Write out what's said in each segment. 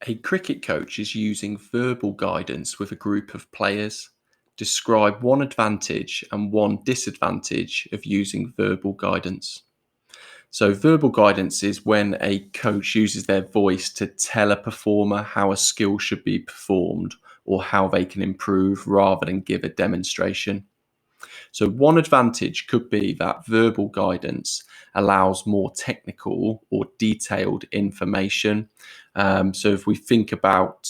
A cricket coach is using verbal guidance with a group of players. Describe one advantage and one disadvantage of using verbal guidance. So, verbal guidance is when a coach uses their voice to tell a performer how a skill should be performed or how they can improve rather than give a demonstration. So, one advantage could be that verbal guidance allows more technical or detailed information. So, if we think about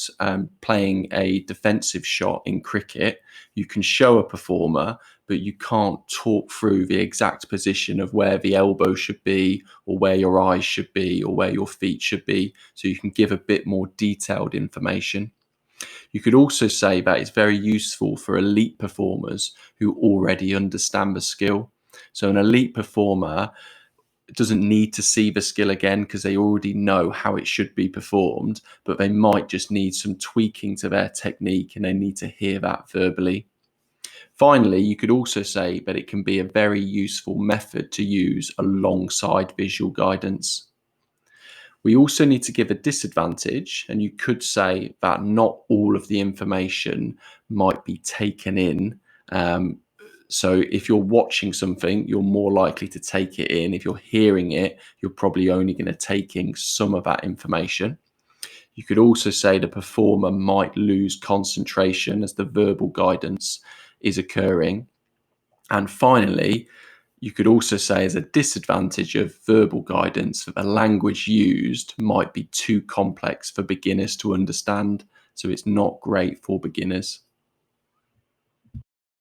playing a defensive shot in cricket, you can show a performer, but you can't talk through the exact position of where the elbow should be, or where your eyes should be, or where your feet should be. So, you can give a bit more detailed information. You could also say that it's very useful for elite performers who already understand the skill. So an elite performer doesn't need to see the skill again because they already know how it should be performed, but they might just need some tweaking to their technique and they need to hear that verbally. Finally, you could also say that it can be a very useful method to use alongside visual guidance. We also need to give a disadvantage, and you could say that not all of the information might be taken in. Um, so if you're watching something, you're more likely to take it in. If you're hearing it, you're probably only going to take in some of that information. You could also say the performer might lose concentration as the verbal guidance is occurring. And finally, you could also say as a disadvantage of verbal guidance that the language used might be too complex for beginners to understand. So it's not great for beginners.